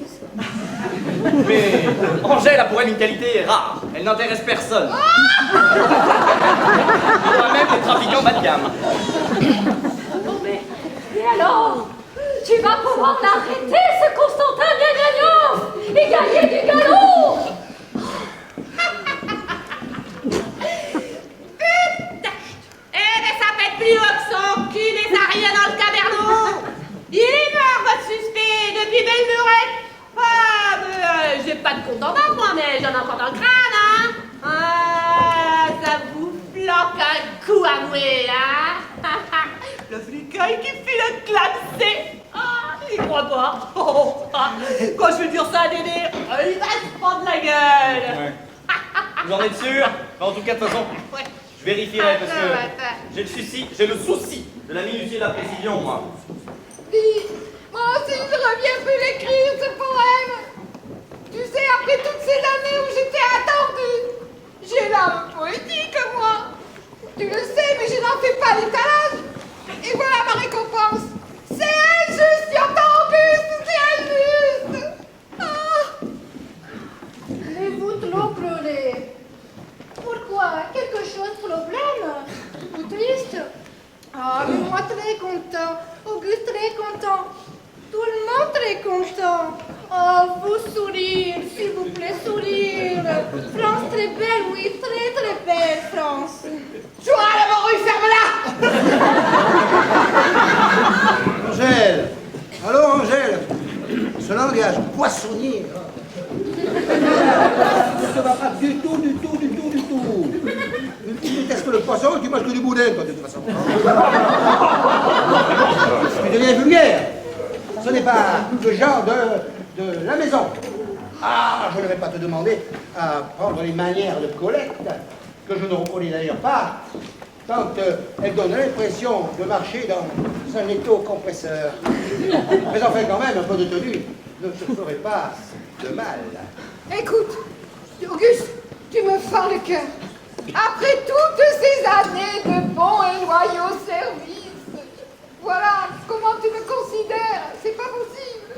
Mais Angèle a pour elle une qualité rare. Elle n'intéresse personne. Moi-même, les trafiquants bas de gamme. Bon, mais alors, tu vas pouvoir l'arrêter, ce Constantin Gnagnagnon, et gagner du galop. Eh ben ça pète plus haut que son cul des ariens dans le cabernet. Il est mort, votre suspect, depuis belle lurette. Ah, mais j'ai pas de contendant, moi, mais j'en ai encore dans le crâne, hein. Ah, ça vous flanque un coup avoué, hein. Le flicaille qui file le clamsé. Ah, il croit pas. Quand je vais dire ça à Dédé, il va se prendre la gueule. Ouais. Vous en êtes sûr? En tout cas, de toute façon, Ouais. je vérifierai parce que j'ai le souci de la minutie et de la précision, moi. Dis, moi aussi je reviens plus l'écrire ce poème. Tu sais, après toutes ces années où j'étais attendue, j'ai l'âme poétique, moi. Tu le sais, mais je n'en fais pas l'étalage. Et voilà ma récompense. C'est injuste, Yontan Auguste, c'est injuste. Ah. Mais vous trop pleurez. Pourquoi? Quelque chose de problème? Ou triste? Ah, mais moi très content. Auguste très content. Tout le monde très content. Oh, vous sourire, s'il vous plaît, sourire. France très belle, oui, très très belle, France. Joie la morue, ferme-la. Angèle! Allô, Angèle! Ce langage poissonnier, ça ne va pas du tout, du tout, du tout, du tout. Tu détestes le poisson, tu manges que du boudin, toi, de toute façon. Tu deviens vulgaire. Ce n'est pas le genre de la maison. Ah, je ne vais pas te demander à prendre les manières de Colette, que je ne reconnais d'ailleurs pas, quand elle donne l'impression de marcher dans un étau compresseur. Mais enfin, quand même, un peu de tenue ne te ferait pas de mal. Écoute, Auguste, tu me fends le cœur. Après toutes ces années de bons et loyaux services, voilà comment tu me considères. C'est pas possible.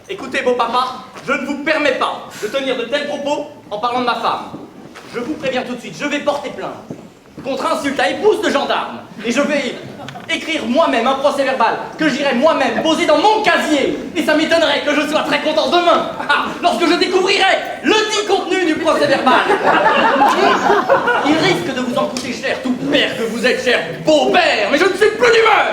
Écoutez, beau papa, je ne vous permets pas de tenir de tels propos en parlant de ma femme. Je vous préviens tout de suite, je vais porter plainte contre insulte à épouse de gendarme. Et je vais écrire moi-même un procès verbal que j'irai moi-même poser dans mon casier. Et ça m'étonnerait que je sois très content demain, lorsque je découvrirai le dit contenu du procès verbal. Il risque de vous en coûter cher, tout père que vous êtes, cher beau-père, mais je ne suis plus d'humeur.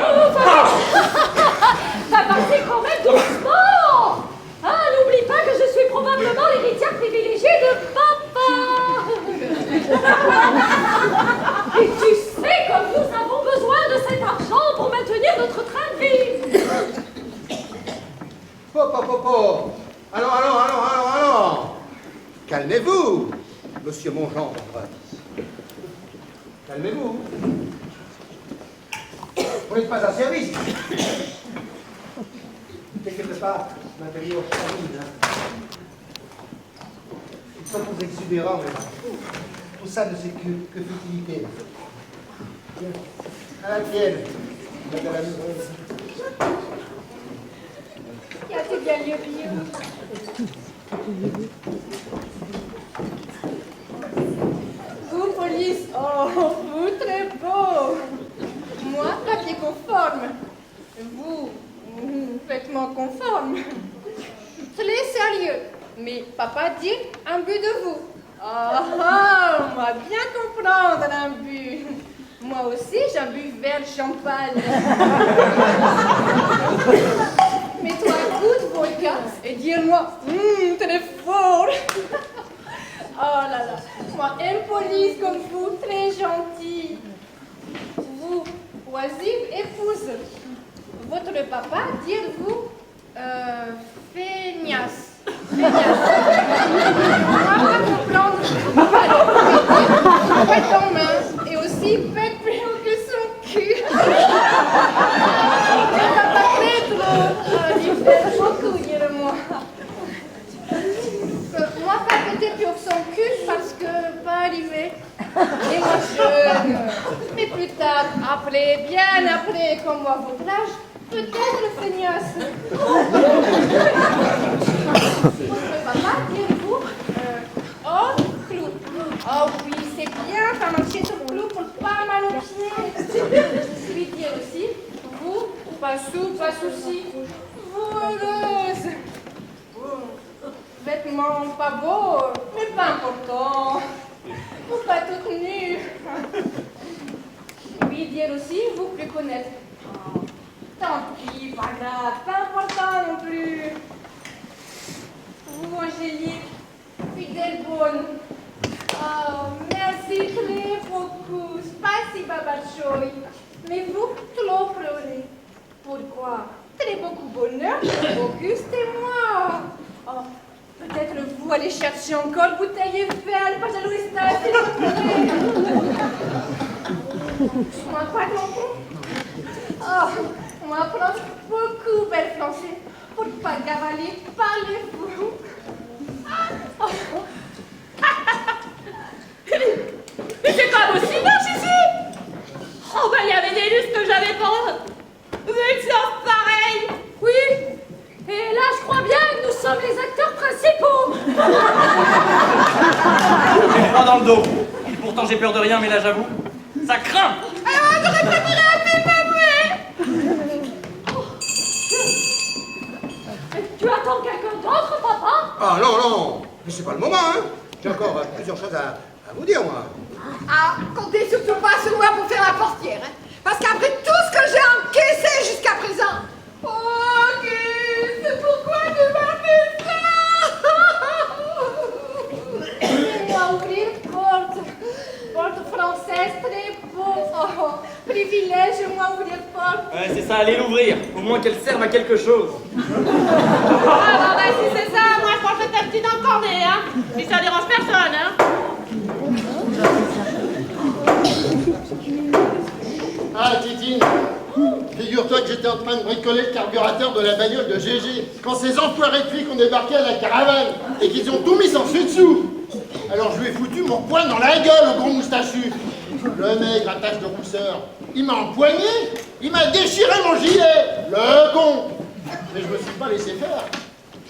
Ça passait quand même doucement. Ah, n'oublie pas que je suis probablement l'héritière privilégiée de papa. Et tu sais comme nous avons besoin de cet argent pour maintenir notre train de vie. Hop, hop, hop, hop. Allons. Calmez-vous, monsieur mon gendre. Calmez-vous. Vous n'êtes pas un service. Quelque part, matériaux famille. Ils sont tous exubérants, mais tout ça ne c'est que futilité. Tiens, à la tienne, madame. Y a-t-il bien lieu pire? Vous, police, oh, vous très beau. Moi, papier conforme. Vous, vêtements conformes. Très sérieux. Mais papa dit un but de vous. Ah, on va bien comprendre un but. Moi aussi, j'ai un but vert champagne. Mais toi, goûte vodka et dis-moi, très fort. Oh là là, moi, impolice comme vous, très gentil. Vous, oisive épouse. Votre papa, dire-vous, feignasse. Moi, comprendre. Pète en main et aussi pète plus haut que son cul. Papa très drôle. Il fait beaucoup, dire-moi. Moi, pas péter avez bien appris comme moi votre âge, peut-être feignasse. Votre papa, direz-vous oh, clou. Oh oui, c'est bien, faire marcher sur clou pour pas mal aux pieds. Lui dire aussi, vous, pas souci, vous heureuse. Vêtements pas beaux, mais pas important. Vous pas toute nue. Lui dire aussi, vous plus connaître. Oh, tant pis, pas grave, pas important non plus. Vous, Angélique, fidèle bonne. Oh, merci très beaucoup. Spasiba большое. Mais vous, trop pleurez. Pourquoi? Très beaucoup bonheur pour Auguste et moi. Oh, peut-être vous allez chercher encore bouteille Eiffel, pas de Louis Vuitton, s'il vous plaît. Moi, pas non plus. Oh, moi, France beaucoup belle français. Pour pas gavaler, parlez-vous. Oh. Mais c'est pas possible, Chichi! Oh, ben il y avait des lustres que j'avais pas. Une sorte pareille! Oui, et là, je crois bien que nous sommes les acteurs principaux. J'ai froid dans le dos. Pourtant, j'ai peur de rien, mais là, j'avoue, ça craint. Alors, j'aurais préféré appeler Mamoué. Tu attends quelqu'un d'autre, papa? Ah non, non, mais c'est pas le moment, hein. J'ai encore plusieurs choses à vous dire, moi. Ah, comptez surtout pas sur moi pour faire la portière, hein. Parce qu'après tout ce que j'ai encaissé jusqu'à présent. Oh, c'est pourquoi tu m'as fait ça? Laissez-moi ouvrir porte. Porte française très beau. Oh, privilège, moi ouvrir porte. Ouais, c'est ça, allez l'ouvrir. Au moins qu'elle serve à quelque chose. Ah, ben si c'est ça, moi je pense que t'es un petit encordé, hein. Si ça dérange personne, hein. Ah, Titine, figure-toi que j'étais en train de bricoler le carburateur de la bagnole de GG quand ces enfoirés de flics ont débarqué à la caravane et qu'ils ont tout mis sans dessus dessous. Alors je lui ai foutu mon poing dans la gueule au gros moustachu. Le maigre à tache de rousseur, il m'a empoigné, il m'a déchiré mon gilet, le con. Mais je me suis pas laissé faire.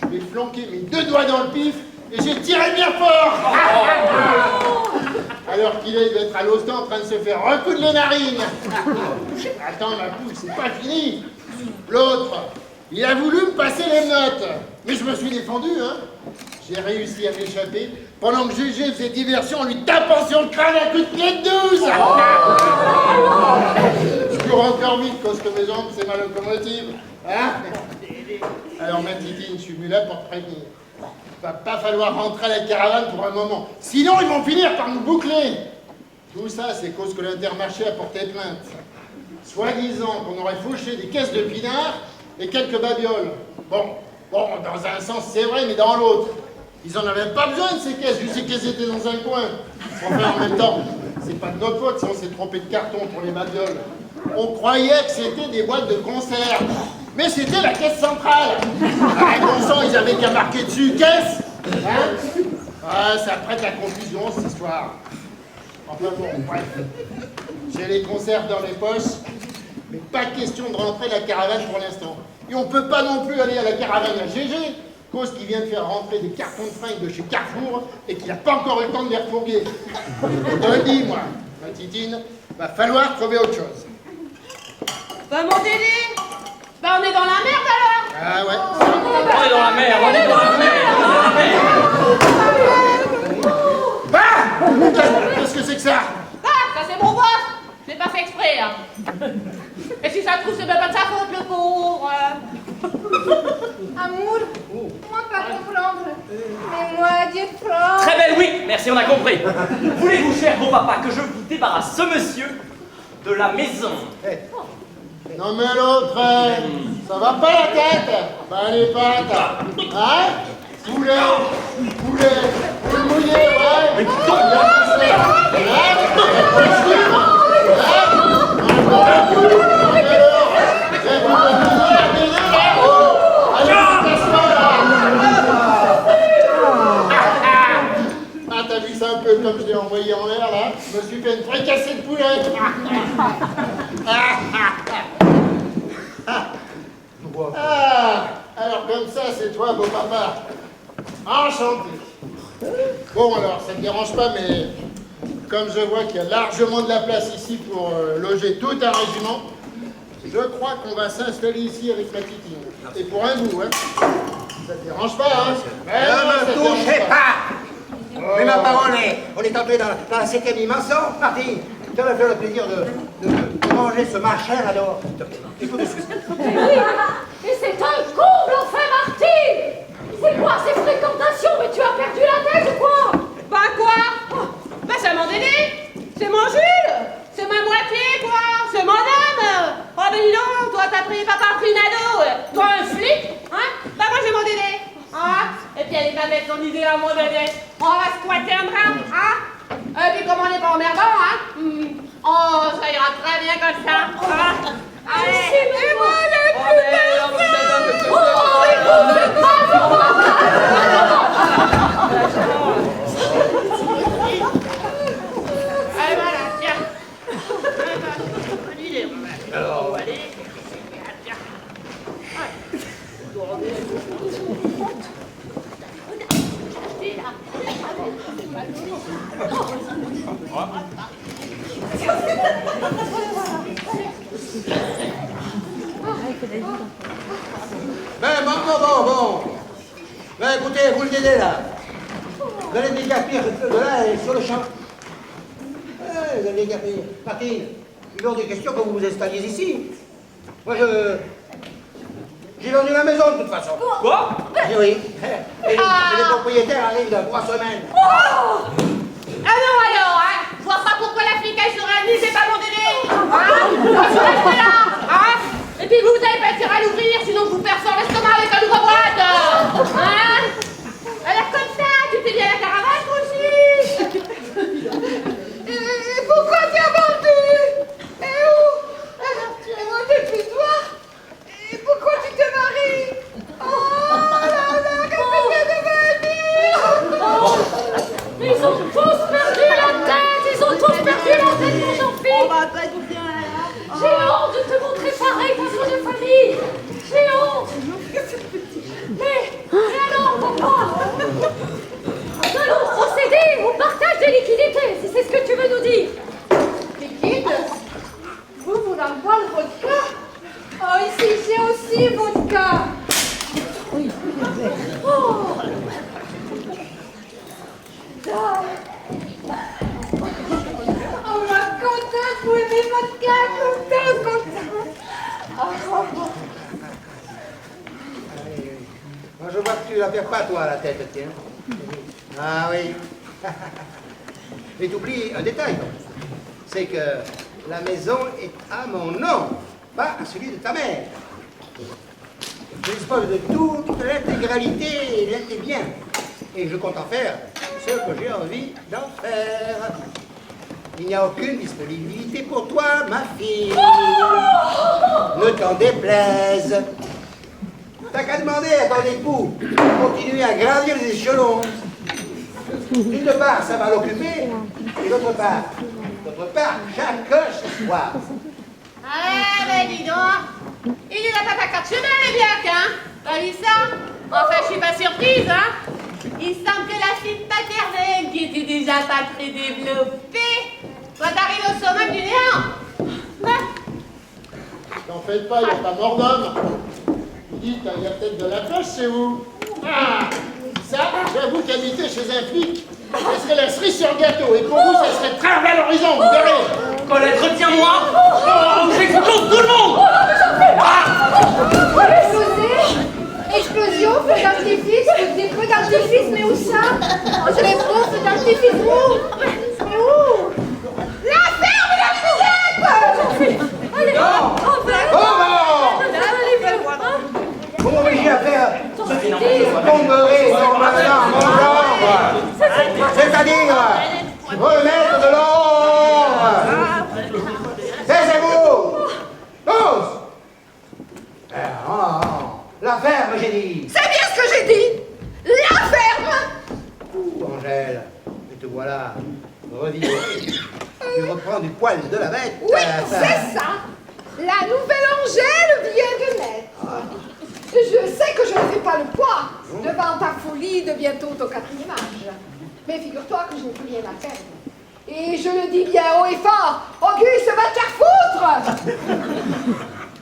Je lui ai flanqué mes deux doigts dans le pif et j'ai tiré bien fort. Alors qu'il est d'être à l'hosto en train de se faire recoudre les narines. Attends, ma poule, c'est pas fini. L'autre, il a voulu me passer les notes. Mais je me suis défendu, hein. J'ai réussi à m'échapper pendant que GG faisait diversion en lui tapant sur le crâne à coups de pied de 12. Je cours encore vite parce que mes jambes, c'est ma locomotive. Hein? Alors, ma titine, je suis venu là pour te prévenir. Va pas falloir rentrer à la caravane pour un moment. Sinon, ils vont finir par nous boucler. Tout ça, c'est cause que l'Intermarché a porté plainte. Soi-disant qu'on aurait fauché des caisses de pinard et quelques babioles. Bon, dans un sens, c'est vrai, mais dans l'autre. Ils en avaient pas besoin de ces caisses, vu qu'elles étaient dans un coin. Enfin, en même temps, c'est pas de notre faute si on s'est trompé de carton pour les babioles. On croyait que c'était des boîtes de conserve. Mais c'était la caisse centrale. À bon sang, ils avaient qu'à marquer dessus caisse. Hein? Ah, ça prête à confusion, cette histoire. Enfin bon, bref. J'ai les conserves dans les poches, mais pas question de rentrer la caravane pour l'instant. Et on peut pas non plus aller à la caravane à GG, cause qui vient de faire rentrer des cartons de fringues de chez Carrefour et qui n'a pas encore eu le temps de les refourguer. Je te le dis, moi, ma titine, va falloir trouver autre chose. Bah mon Dédé, bah on est dans la merde alors. Ah ouais. On est dans la mer, on est dans la mer, on est dans la mer. Ah! Qu'est-ce que c'est que ça? Ah, ça c'est mon boss. Je l'ai pas fait exprès, hein. Et si ça se trouve, c'est même pas de sa faute, le pauvre. Amour, moi pas comprendre. Mais moi dire franc. Très belle, oui, merci, on a compris. Voulez-vous, cher beau papa, que je vous débarrasse ce monsieur de la maison? Non mais l'autre, ça va pas la tête? Bah les pattes. Hein? Poulet, mouillé, ouais. Mais dis donc, ah, t'as vu ça un peu comme je l'ai envoyé en l'air là? Je me suis fait une fracassée de poulet. Ah, c'est toi, beau papa. Enchanté. Bon, alors, ça ne me dérange pas, mais comme je vois qu'il y a largement de la place ici pour loger tout un régiment, je crois qu'on va s'installer ici avec ma titine. Et pour un bout, hein. Ça te dérange pas, hein? Ne me touchez pas! Mais ma parole est, on est entré dans la 7e dimension. Martine, tu vas faire le plaisir de manger ce machin là dehors. Il faut de suite. Oui, et c'est un comble, enfin, Martine! C'est quoi ces fréquentations? Mais tu as perdu la tête ou quoi? Bah quoi? Bah c'est mon Dédé, c'est mon Jules, c'est ma moitié quoi, c'est mon homme. Oh ben dis donc, toi t'as pris papa pris une ado, toi un flic, hein? Bah moi j'ai mon Dédé, hein? Et puis elle est pas bête son idée à mon Dédé, on va squatter un bras, hein? Et puis comme on n'est pas emmerdant, hein? Oh ça ira très bien comme ça, hein? Allez, et voilà, allez, voilà, tiens. Bonne idée, alors, allez. Tiens. Ben, bon. Ben, écoutez, vous le aidez là. Vous allez déguerpir de là et sur le champ. Vous allez déguerpir. Martine, il est hors de question que vous vous installiez ici. Moi, j'ai vendu ma maison de toute façon. Quoi? Eh oui. Et les propriétaires arrivent dans 3 semaines. Ah non, alors, hein? Je vois pas pourquoi la flic elle serait venue, c'est pas mon Dédé. Hein? Moi, je reste là, hein? Et puis vous avez pas intérêt à l'ouvrir, sinon je vous perce l'estomac avec un ouvre-boîte. Hein? Alors comme ça, tu t'es bien à la caravane, toi aussi. Et pourquoi tu as vendu? Et où? Et moi, depuis toi? Et pourquoi tu te maries? Oh là là, qu'est-ce que tu es devenu? Mais ils ont tous perdu la tête! Ils ont tous perdu la tête, mon Jean-Philippe! On va pas être bien là. J'ai honte de te montrer pareil, façon de famille! J'ai honte! Mais alors, papa? Nous allons procéder au partage des liquidités, si c'est ce que tu veux nous dire! Liquide? Vous n'avez pas le vodka? Oh, ici, j'ai aussi vodka. Oh! Oh, ma contente, vous aimez vodka, contente. Moi, je vois que tu la perds pas, toi, à la tête, tiens. Ah oui. Mais t'oublies un détail, c'est que la maison est à mon nom, pas à celui de ta mère. Je dispose de toute l'intégralité de tes biens. Et je compte en faire ce que j'ai envie d'en faire. Il n'y a aucune disponibilité pour toi, ma fille. Ne t'en déplaise. T'as qu'à demander à ton époux de continuer à gravir les échelons. D'une part, ça va l'occuper, et d'autre part, chaque ce soir. Ah ben dis donc, il nous a pas ta carte chemin les biacs, hein? T'as vu ça? Enfin, je suis pas surprise, hein? Il semble que la fille paternelle, qui était déjà pas très développée, soit arrivée au sommet du néant. T'en faites pas, il n'y a pas mort d'homme. Vous dites, il y a peut-être de la pêche chez vous. Ah, ça, j'avoue qu'habiter chez un flic, ça serait la cerise sur gâteau. Et pour vous, ça serait très valorisant, vous verrez. Colette, retiens-moi! Oh, j'explose tout le monde! Explosion, feu d'artifice, des feux d'artifice, mais où ça? Oh, je les prends, feux d'artifice, où? Mais où? La ferme, la musette! Non! Vous m'obligez à faire ce qui tomberait normalement mon genre, c'est-à-dire remettre de l'ordre. Taisez-vous! Tous! La ferme, j'ai dit. C'est bien ce que j'ai dit! La ferme! Ouh, Angèle, et te voilà, revivre. Tu reprends du poil de la bête. Oui, c'est ça! La nouvelle Angèle vient de naître. Je sais que je ne fais pas le poids devant ta folie de bientôt au 4e âge. Mais figure-toi que je n'ai plus rien à perdre. Et je le dis bien haut et fort, Auguste va te faire foutre!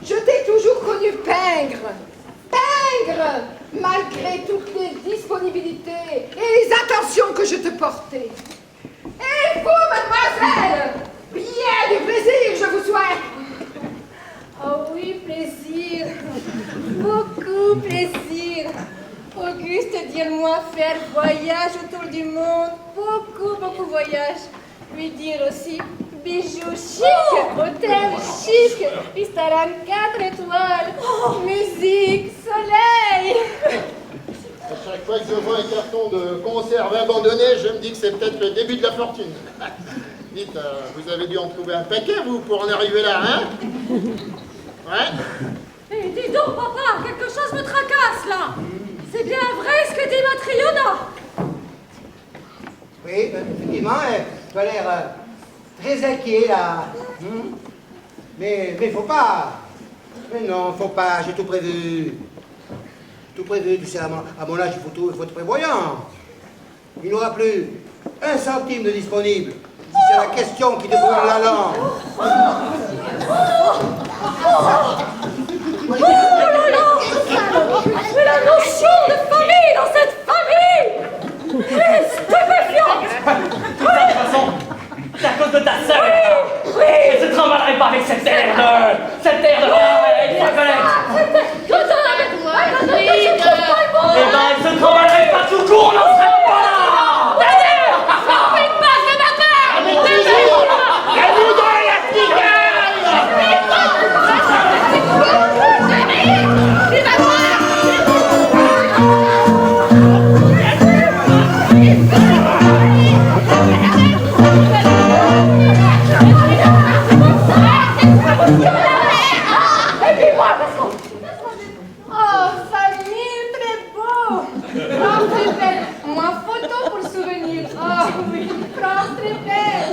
Je t'ai toujours connu pingre, malgré toutes les disponibilités et les attentions que je te portais. Et vous, mademoiselle, bien du plaisir, je vous souhaite. Oh oui, plaisir. Beaucoup plaisir. Auguste, dis-moi faire voyage autour du monde. Beaucoup voyage. Lui dire aussi bijoux chic, hôtel chic, restaurant 4 étoiles, musique, soleil. À chaque fois que je vois un carton de conserve abandonné, je me dis que c'est peut-être le début de la fortune. Dites, vous avez dû en trouver un paquet, vous, pour en arriver là, hein? Ouais? Eh, dis donc, papa, quelque chose me tracasse, là. C'est bien vrai ce que dit Matriona. Oui, effectivement, tu as l'air très inquiet, là. Mais faut pas. Mais non, faut pas, j'ai tout prévu. Tout prévu, tu sais, à mon âge, il faut être prévoyant. Il n'y aura plus 1 centime de disponible. Si c'est la question qui te brûle la langue. Oh là là! Mais la notion de famille dans cette famille est stupéfiante! De toute façon, c'est à cause de ta sœur! Oui! Elle se trimballerait pas avec cette air de... il faut connaître! Eh ben, elle se trimballerait pas tout court, on n'en serait pas là! Oh, famille, très beau. Oh, très belle. Moi, photo pour souvenir. Oh, oui, France très belle.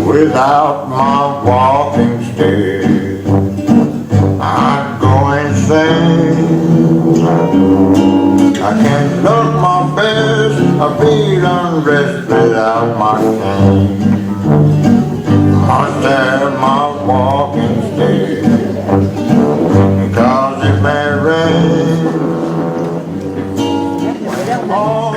Without my walking stick, I'd go insane. I can't look my best, I feel unrest without my cane. Must have my walking stick, cause it may rain. Oh,